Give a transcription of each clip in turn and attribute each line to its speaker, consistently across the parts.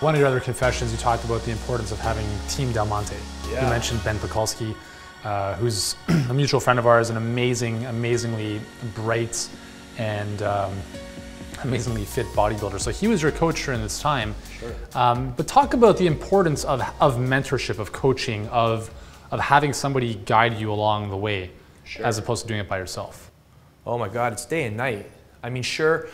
Speaker 1: One of your other confessions, you talked about the importance of having Team DelMonte.
Speaker 2: Yeah.
Speaker 1: You mentioned Ben Pekulski, who's a mutual friend of ours, an amazingly bright and amazingly fit bodybuilder. So he was your coach during this time.
Speaker 2: Sure.
Speaker 1: But talk about the importance of mentorship, of coaching, of having somebody guide you along the way,
Speaker 2: Sure.
Speaker 1: as opposed to doing it by yourself.
Speaker 2: Oh my God, it's day and night. I mean, sure,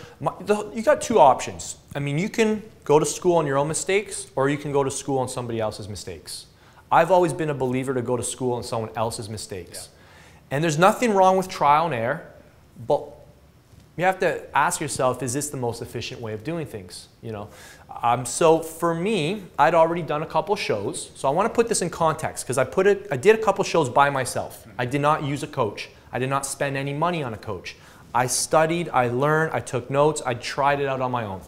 Speaker 2: you got two options. I mean, you can go to school on your own mistakes, or you can go to school on somebody else's mistakes. I've always been a believer to go to school on someone else's mistakes. Yeah. And there's nothing wrong with trial and error, but you have to ask yourself, is this the most efficient way of doing things? You know, so for me, I'd already done a couple shows. So I want to put this in context because I did a couple shows by myself. I did not use a coach. I did not spend any money on a coach. I studied, I learned, I took notes, I tried it out on my own.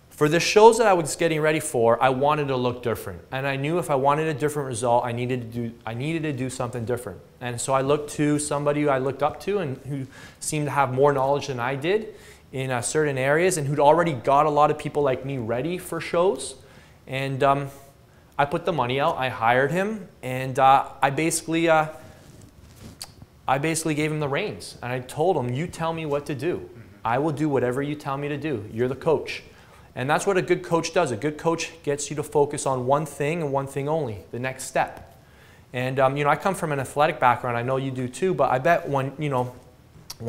Speaker 2: For the shows that I was getting ready for, I wanted to look different. And I knew if I wanted a different result, I needed to do something different. And so I looked to somebody who I looked up to and who seemed to have more knowledge than I did in certain areas and who'd already got a lot of people like me ready for shows. And I put the money out, I hired him, and I basically gave him the reins. And I told him, you tell me what to do. I will do whatever you tell me to do. You're the coach. And that's what a good coach does. A good coach gets you to focus on one thing and one thing only, the next step. And you know, I come from an athletic background. I know you do too, but I bet when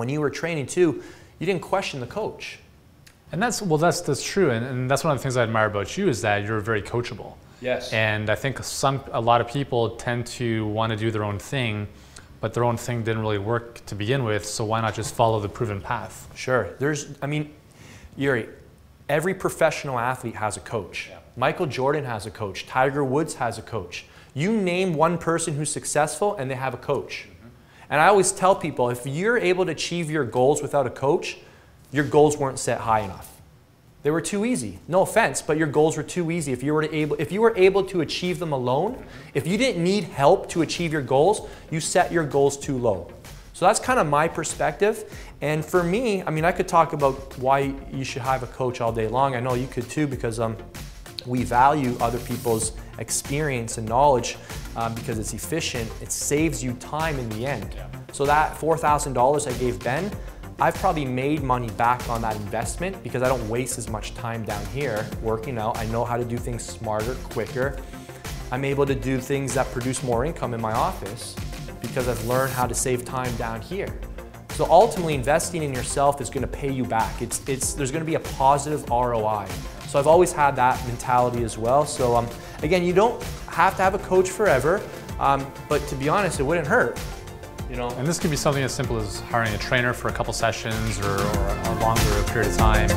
Speaker 2: you were training too, you didn't question the coach.
Speaker 1: And that's true. And that's one of the things I admire about you is that you're very coachable.
Speaker 2: Yes.
Speaker 1: And I think a lot of people tend to want to do their own thing, but their own thing didn't really work to begin with, so why not just follow the proven path?
Speaker 2: Sure. I mean, Yuri, every professional athlete has a coach. Yeah. Michael Jordan has a coach. Tiger Woods has a coach. You name one person who's successful and they have a coach. Mm-hmm. And I always tell people, if you're able to achieve your goals without a coach, your goals weren't set high enough. They were too easy. No offense, but your goals were too easy. If you were able to achieve them alone, if you didn't need help to achieve your goals, you set your goals too low. So that's kind of my perspective. And for me, I mean, I could talk about why you should have a coach all day long. I know you could too, because we value other people's experience and knowledge because it's efficient. It saves you time in the end. Yeah. So that $4,000 I gave Ben, I've probably made money back on that investment because I don't waste as much time down here working out. I know how to do things smarter, quicker. I'm able to do things that produce more income in my office because I've learned how to save time down here. So ultimately, investing in yourself is going to pay you back. There's going to be a positive ROI. So I've always had that mentality as well. So again, you don't have to have a coach forever, but to be honest, it wouldn't hurt. You know?
Speaker 1: And this could be something as simple as hiring a trainer for a couple sessions or a longer period of time.